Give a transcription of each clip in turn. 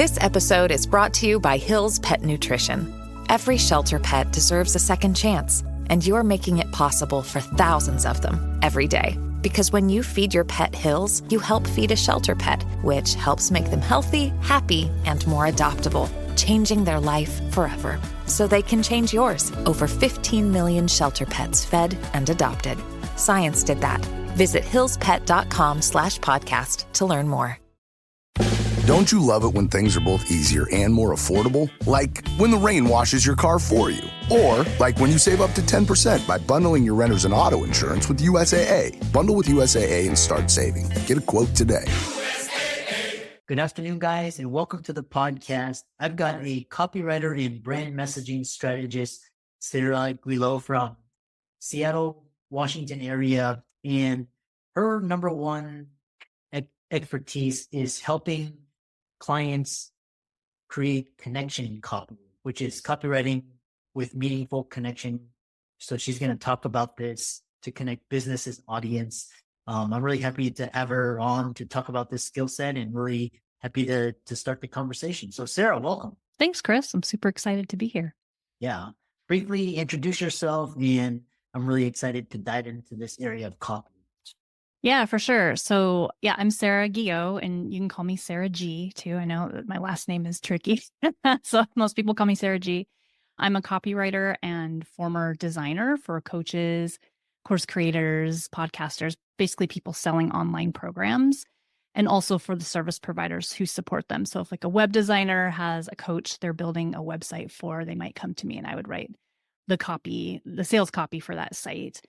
This episode is brought to you by Hill's Pet Nutrition. Every shelter pet deserves a second chance, and you're making it possible for thousands of them every day. Because when you feed your pet Hill's, you help feed a shelter pet, which helps make them healthy, happy, and more adoptable, changing their life forever. So they can change yours. Over 15 million shelter pets fed and adopted. Science did that. Visit hillspet.com/podcast to learn more. Don't you love it when things are both easier and more affordable? Like when the rain washes your car for you. Or like when you save up to 10% by bundling your renters and auto insurance with USAA. Bundle with USAA and start saving. Get a quote today. Good afternoon, guys, and welcome to the podcast. I've got a copywriter and brand messaging strategist, Sarah Guilliot from Seattle, Washington area. And her number one expertise is helping clients create connection copy, which is copywriting with meaningful connection. So she's going to talk about this to connect businesses and audience. I'm really happy to have her on to talk about this skill set and really happy to start the conversation. So Sarah, welcome. Thanks, Chris. I'm super excited to be here. Yeah. Briefly introduce yourself, and I'm really excited to dive into this area of copy. Yeah, for sure. So I'm Sarah Guilliot, and you can call me Sarah G too. I know that my last name is tricky. So most people call me Sarah G. I'm a copywriter and former designer for coaches, course creators, podcasters, basically people selling online programs, and also for the service providers who support them. So if like a web designer has a coach they're building a website for, they might come to me and I would write the copy, the sales copy for that site.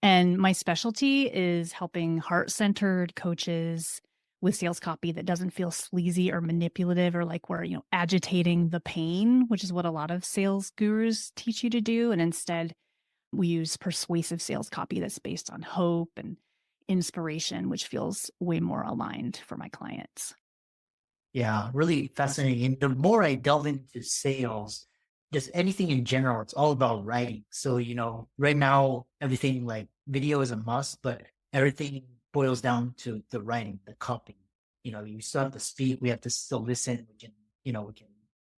And my specialty is helping heart-centered coaches with sales copy that doesn't feel sleazy or manipulative or like we're, agitating the pain, which is what a lot of sales gurus teach you to do. And instead, we use persuasive sales copy that's based on hope and inspiration, which feels way more aligned for my clients. Yeah, really fascinating. And the more I delve into sales, just anything in general, it's all about writing. So, right now, everything like video is a must, but everything boils down to the writing, the copy. You still have to speak. We have to still listen. We can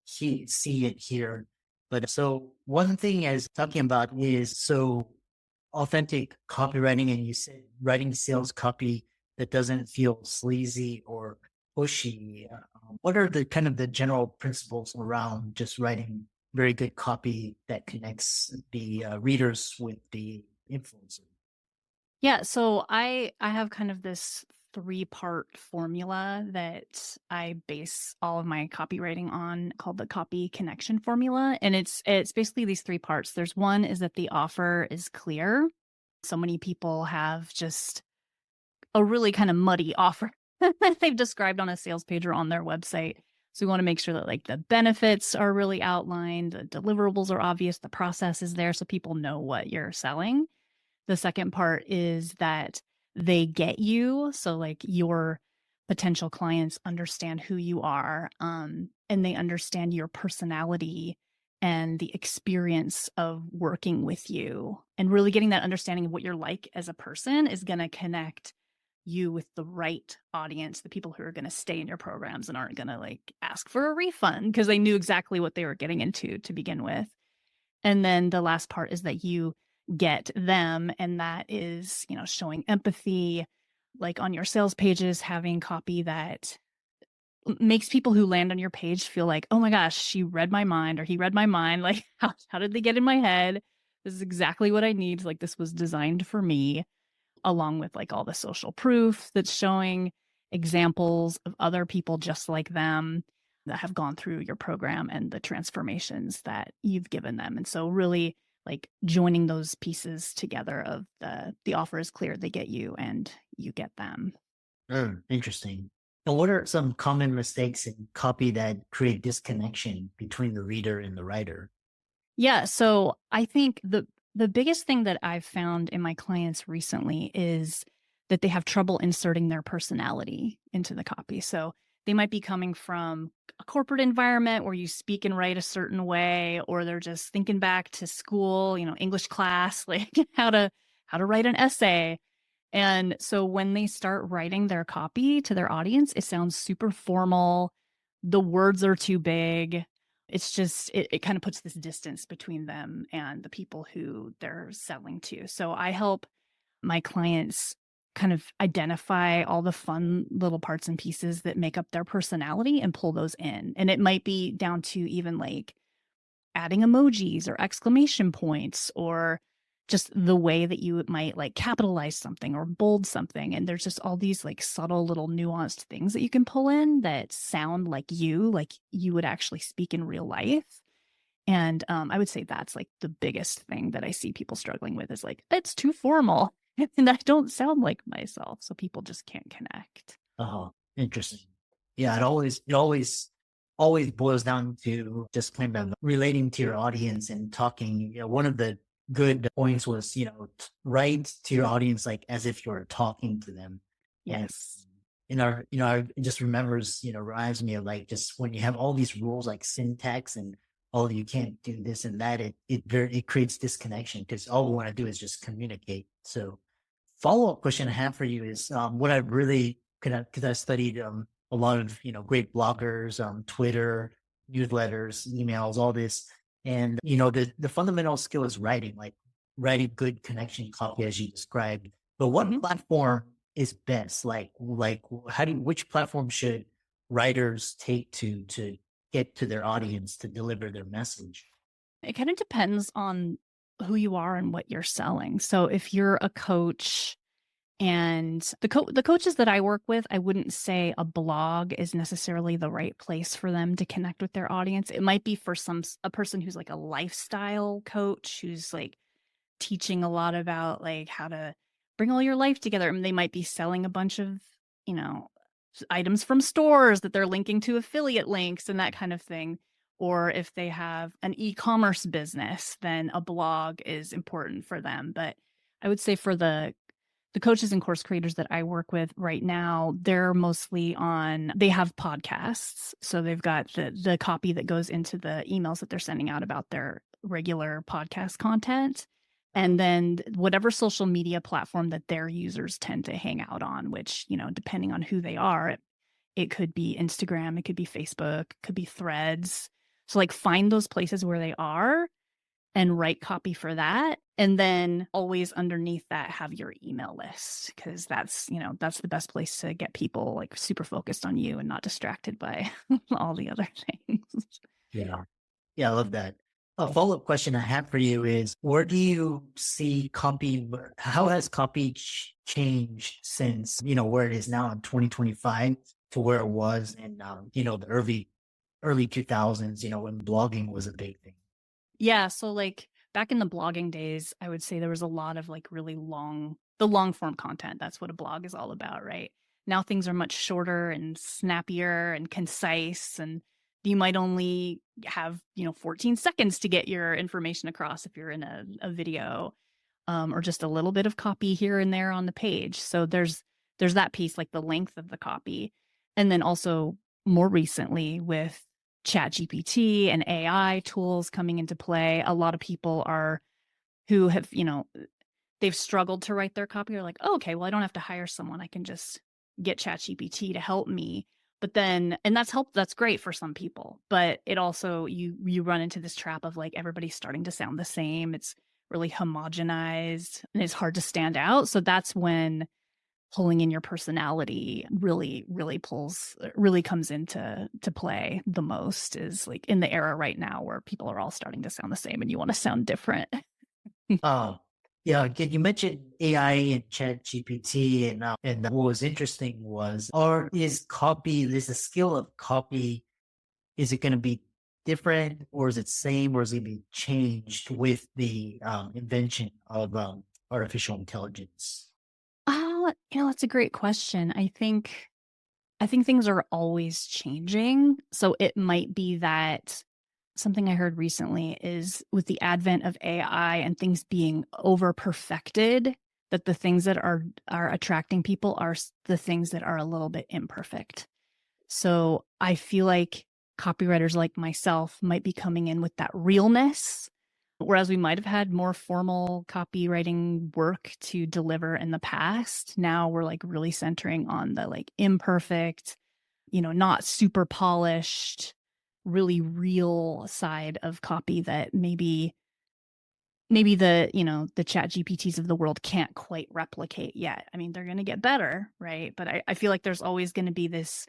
see it here. But so one thing I was talking about is authentic copywriting. And you said writing sales copy that doesn't feel sleazy or pushy. What are the kind of the general principles around just writing very good copy that connects the readers with the influencer? Yeah, so I have kind of this 3-part formula that I base all of my copywriting on called the copy connection formula. And it's basically these 3 parts. There's one is that the offer is clear. So many people have just a really kind of muddy offer that they've described on a sales page or on their website. So we want to make sure that like the benefits are really outlined, the deliverables are obvious, the process is there so people know what you're selling. The second part is that they get you. So like your potential clients understand who you are, and they understand your personality and the experience of working with you. And really getting that understanding of what you're like as a person is going to connect you with the right audience, the people who are going to stay in your programs and aren't going to like ask for a refund because they knew exactly what they were getting into to begin with. And then the last part is that you get them. And that is, showing empathy, like on your sales pages, having copy that makes people who land on your page feel like, oh my gosh, she read my mind or he read my mind. Like, how did they get in my head? This is exactly what I need. Like, this was designed for me, along with like all the social proof that's showing examples of other people just like them that have gone through your program and the transformations that you've given them. And so really like joining those pieces together of the offer is clear, they get you and you get them. Interesting. And what are some common mistakes in copy that create disconnection between the reader and the writer? Yeah. So I think the biggest thing that I've found in my clients recently is that they have trouble inserting their personality into the copy. So they might be coming from a corporate environment where you speak and write a certain way, or they're just thinking back to school, English class, like how to write an essay. And so when they start writing their copy to their audience, it sounds super formal, the words are too big. It's just, it kind of puts this distance between them and the people who they're selling to. So I help my clients kind of identify all the fun little parts and pieces that make up their personality and pull those in. And it might be down to even like adding emojis or exclamation points, or just the way that you might like capitalize something or bold something. And there's just all these like subtle little nuanced things that you can pull in that sound like you would actually speak in real life. And I would say that's like the biggest thing that I see people struggling with is like, it's too formal and I don't sound like myself. So people just can't connect. Oh, interesting. Yeah, it always boils down to just kind of relating to your audience and talking. One of the good points was, write to your audience like as if you're talking to them. Yes. And it just reminds me of like just when you have all these rules like syntax and you can't do this and that, it creates disconnection because all we want to do is just communicate. So follow-up question I have for you is what I really because I studied a lot of great bloggers, Twitter, newsletters, emails, all this, and the fundamental skill is writing, like writing good connection copy as you described. But what platform is best? Like which platform should writers take to get to their audience to deliver their message? It kind of depends on who you are and what you're selling. So if you're a coach, and the coaches that I work with, I wouldn't say a blog is necessarily the right place for them to connect with their audience. It might be for a person who's like a lifestyle coach who's like teaching a lot about like how to bring all your life together. I mean, they might be selling a bunch of, items from stores that they're linking to affiliate links and that kind of thing. Or if they have an e-commerce business, then a blog is important for them. But I would say for the coaches and course creators that I work with right now, they're mostly they have podcasts. So they've got the copy that goes into the emails that they're sending out about their regular podcast content. And then whatever social media platform that their users tend to hang out on, which, depending on who they are, it could be Instagram, it could be Facebook, it could be Threads. So like find those places where they are and write copy for that. And then always underneath that, have your email list, because that's the best place to get people like super focused on you and not distracted by all the other things. Yeah. Yeah, I love that. A follow-up question I have for you is, where do you see copy? How has copy changed since, where it is now in 2025 to where it was in, the early 2000s, when blogging was a big thing? Yeah. So like back in the blogging days, I would say there was a lot of like really the long form content. That's what a blog is all about, right? Now things are much shorter and snappier and concise, and you might only have, 14 seconds to get your information across if you're in a video, or just a little bit of copy here and there on the page. So there's that piece, like the length of the copy. And then also more recently with ChatGPT and AI tools coming into play, a lot of people who have, they've struggled to write their copy are like, oh, okay, well, I don't have to hire someone. I can just get ChatGPT to help me. But then, and that's great for some people, but it also, you run into this trap of like, everybody's starting to sound the same. It's really homogenized and it's hard to stand out. So that's when pulling in your personality really comes into play the most, is like in the era right now where people are all starting to sound the same and you want to sound different. Yeah, you mentioned AI and ChatGPT, and what was interesting was, is the skill of copy, is it going to be different, or is it same, or is it going to be changed with the invention of artificial intelligence? That's a great question. I think things are always changing. So it might be that something I heard recently is with the advent of AI and things being over perfected, that the things that are attracting people are the things that are a little bit imperfect. So I feel like copywriters like myself might be coming in with that realness, whereas we might have had more formal copywriting work to deliver in the past. Now we're like really centering on the like imperfect, not super polished, really real side of copy that maybe the chat GPTs of the world can't quite replicate yet. I mean, they're going to get better, right? But I feel like there's always going to be this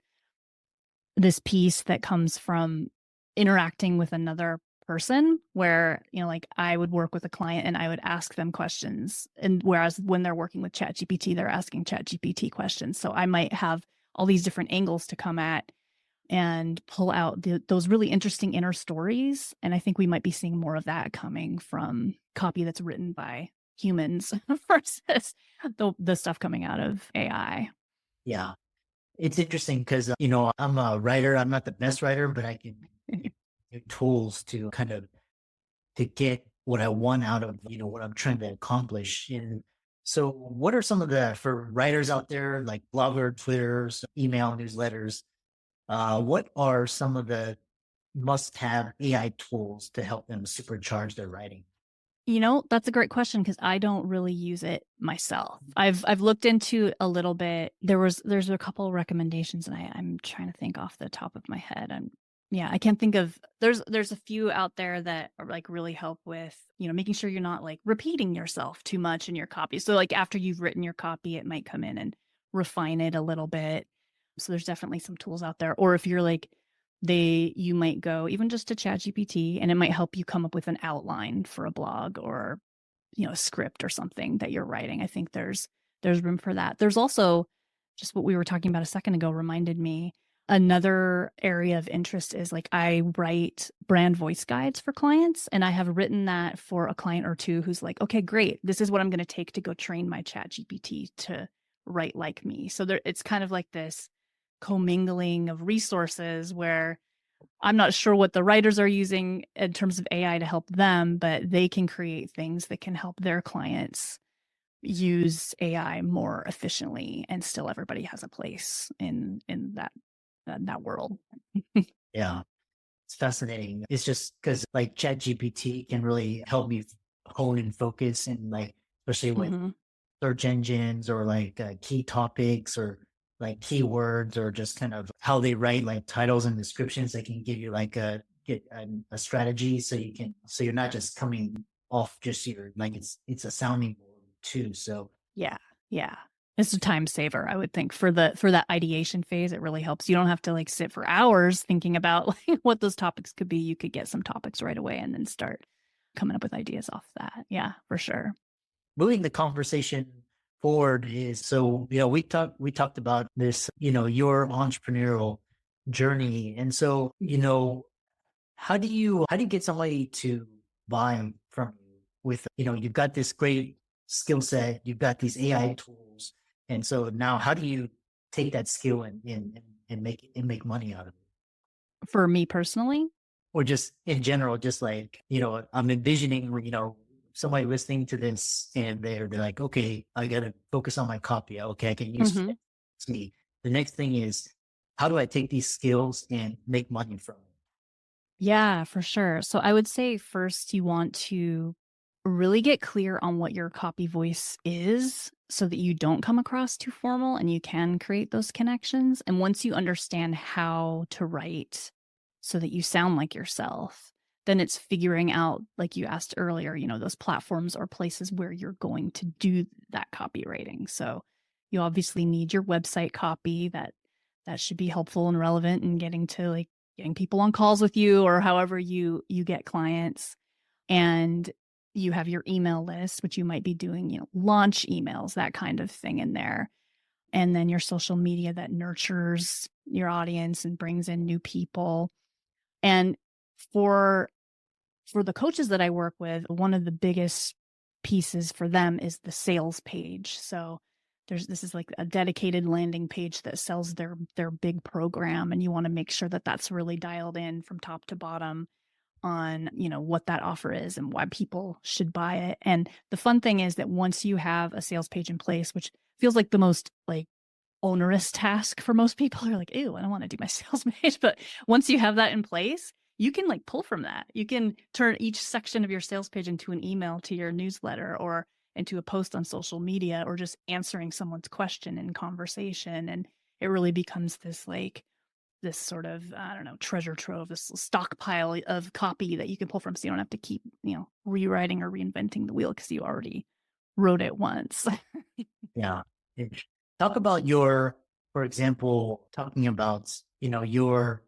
piece that comes from interacting with another person where, like I would work with a client and I would ask them questions. And whereas when they're working with chat GPT, they're asking chat GPT questions. So I might have all these different angles to come at and pull out those really interesting inner stories. And I think we might be seeing more of that coming from copy that's written by humans versus the stuff coming out of AI. Yeah. It's interesting because, I'm a writer. I'm not the best writer, but I can use tools to kind of to get what I want out of, what I'm trying to accomplish. And so what are some of for writers out there, like blogger, Twitters, email newsletters, what are some of the must-have AI tools to help them supercharge their writing? That's a great question because I don't really use it myself. I've looked into a little bit. There's a couple of recommendations, and I'm trying to think off the top of my head. I can't think of. There's a few out there that are like really help with making sure you're not like repeating yourself too much in your copy. So like after you've written your copy, it might come in and refine it a little bit. So there's definitely some tools out there. Or if you're like you might go even just to ChatGPT and it might help you come up with an outline for a blog or, a script or something that you're writing. I think there's room for that. There's also just what we were talking about a second ago reminded me. Another area of interest is like I write brand voice guides for clients, and I have written that for a client or two who's like, okay, great. This is what I'm going to take to go train my ChatGPT to write like me. So it's kind of like this commingling of resources where I'm not sure what the writers are using in terms of AI to help them, but they can create things that can help their clients use AI more efficiently, and still everybody has a place in that world. Yeah, it's fascinating. It's just because like ChatGPT can really help me hone and focus, and like especially with search engines or like key topics or like keywords or just kind of how they write like titles and descriptions. They can give you like a strategy so you're not just coming off just your like it's a sounding board too. So yeah. It's a time saver, I would think, for that ideation phase. It really helps. You don't have to like sit for hours thinking about like what those topics could be. You could get some topics right away and then start coming up with ideas off that. Yeah, for sure. Moving the conversation forward is so we talked about this, your entrepreneurial journey. And so, how do you get somebody to buy from you with, you've got this great skill set, you've got these AI tools. And so now how do you take that skill and make money out of it? For me personally, Or just in general, just like, I'm envisioning, somebody listening to this and they're like, okay, I got to focus on my copy. Okay, I can use it. It's me. The next thing is, how do I take these skills and make money from it? Yeah, for sure. So I would say first you want to really get clear on what your copy voice is so that you don't come across too formal and you can create those connections. And once you understand how to write so that you sound like yourself, then it's figuring out, like you asked earlier, those platforms or places where you're going to do that copywriting. So you obviously need your website copy that should be helpful and relevant in getting people on calls with you or however you get clients. And you have your email list, which you might be doing, launch emails, that kind of thing in there. And then your social media that nurtures your audience and brings in new people. And for the coaches that I work with, one of the biggest pieces for them is the sales page. So this is like a dedicated landing page that sells their big program. And you want to make sure that that's really dialed in from top to bottom on, what that offer is and why people should buy it. And the fun thing is that once you have a sales page in place, which feels like the most like onerous task for most people, are like, ew, I don't want to do my sales page. But once you have that in place, you can like pull from that. You can turn each section of your sales page into an email to your newsletter or into a post on social media or just answering someone's question in conversation. And it really becomes this like this sort of, I don't know, treasure trove, this stockpile of copy that you can pull from, so you don't have to keep, rewriting or reinventing the wheel because you already wrote it once. Yeah. Talk about your, for example, talking about, your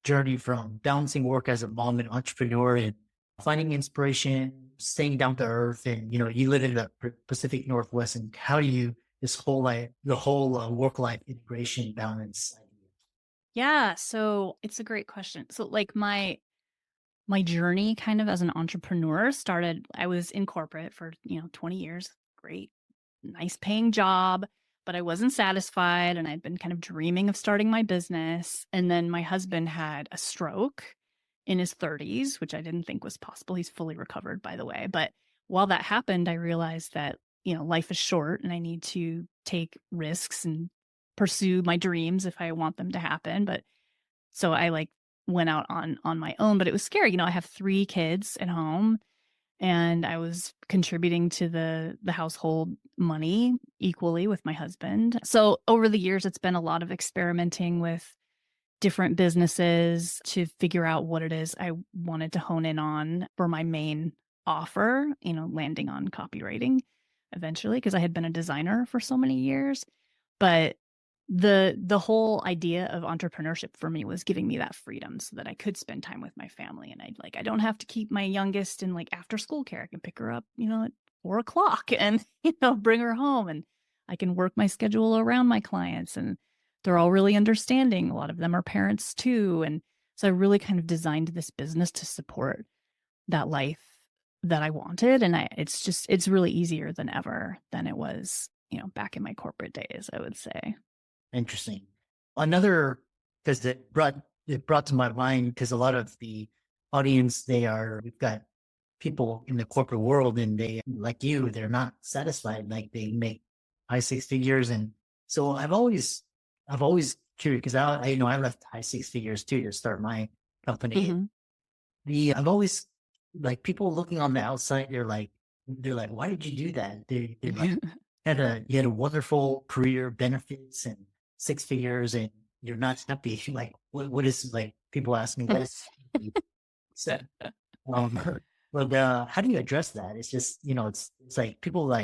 journey from balancing work as a mom and entrepreneur and finding inspiration, staying down to earth. And, you live in the Pacific Northwest, and how do you, the whole work-life integration balance? Yeah, so it's a great question. So like my journey kind of as an entrepreneur started, I was in corporate for, 20 years. Great, nice paying job, but I wasn't satisfied and I'd been kind of dreaming of starting my business. And then my husband had a stroke in his 30s, which I didn't think was possible. He's fully recovered, by the way. But while that happened, I realized that, life is short and I need to take risks and pursue my dreams if I want them to happen. But so I went out on my own, but it was scary. I have 3 kids at home and I was contributing to the household money equally with my husband. So over the years, it's been a lot of experimenting with different businesses to figure out what it is I wanted to hone in on for my main offer, landing on copywriting eventually, because I had been a designer for so many years. But the whole idea of entrepreneurship for me was giving me that freedom so that I could spend time with my family. And I don't have to keep my youngest in after school care. I can pick her up, at 4:00 and, bring her home, and I can work my schedule around my clients, and they're all really understanding. A lot of them are parents too. And so I really kind of designed this business to support that life that I wanted. And it's really easier than ever than it was, back in my corporate days, I would say. Interesting. Another, because it brought to my mind, because a lot of the audience, we've got people in the corporate world, and they, like you, they're not satisfied. Like, they make high 6 figures. And so I've always curious, because I left high 6 figures too to start my company. Mhm. I've always, people looking on the outside, they're like, why did you do that? They're like, you had a wonderful career, benefits, and 6 figures, and you're not happy. Like, what is, people ask me, what is so, but how do you address that? It's just, it's like people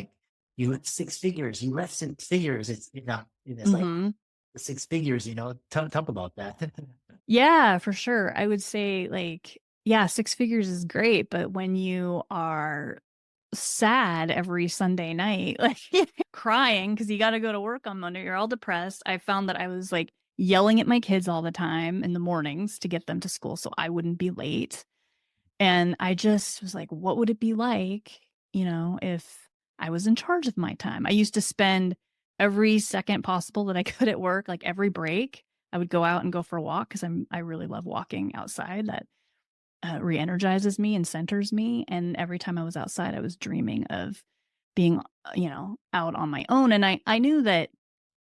you left 6 figures, you left 6 figures. It's not, it's like Mhm. the 6 figures, talk about that. Yeah, for sure. I would say yeah, 6 figures is great, but when you are sad every Sunday night, crying because you got to go to work on Monday, you're all depressed. I found that I was yelling at my kids all the time in the mornings to get them to school so I wouldn't be late. And I just was like, what would it be like, if I was in charge of my time? I used to spend every second possible that I could at work, every break, I would go out and go for a walk because I really love walking outside. That re-energizes me and centers me. And every time I was outside, I was dreaming of being, out on my own. And I knew that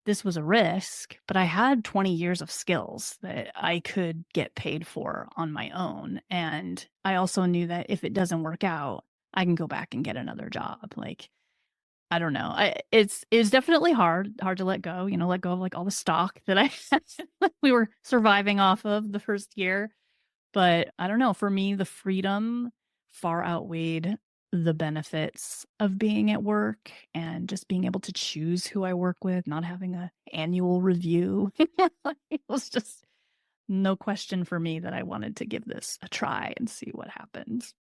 this was a risk, but I had 20 years of skills that I could get paid for on my own. And I also knew that if it doesn't work out, I can go back and get another job. I don't know. It's definitely hard to let go, let go of all the stock that we were surviving off of the first year. But I don't know, for me, the freedom far outweighed the benefits of being at work and just being able to choose who I work with, not having an annual review. It was just no question for me that I wanted to give this a try and see what happens.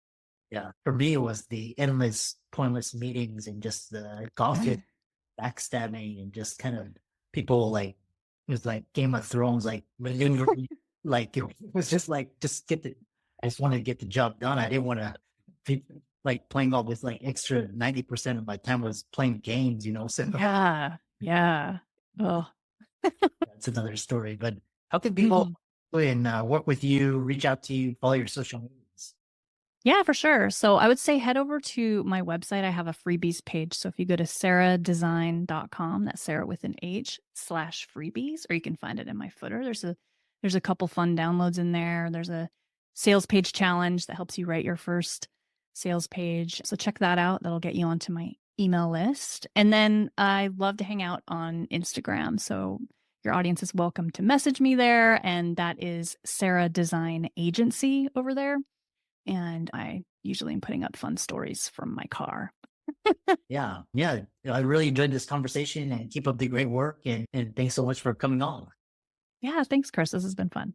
Yeah. For me, it was the endless, pointless meetings and just the gossip, backstabbing, and just kind of people it was like Game of Thrones, maneuvering, it was just just I just wanted to get the job done. I didn't want to be playing all this extra 90% of my time was playing games, so Yeah. Yeah. Oh. that's another story. But how can people go and work with you, reach out to you, follow your social medias? Yeah, for sure. So I would say head over to my website. I have a freebies page. So if you go to sarahdesign.com, that's Sarah with an H /freebies, or you can find it in my footer. There's a couple fun downloads in there. There's a sales page challenge that helps you write your first sales page. So check that out. That'll get you onto my email list. And then I love to hang out on Instagram. So your audience is welcome to message me there. And that is Sarah Design Agency over there. And I usually am putting up fun stories from my car. Yeah. Yeah. I really enjoyed this conversation, and keep up the great work. And thanks so much for coming on. Yeah, thanks, Chris. This has been fun.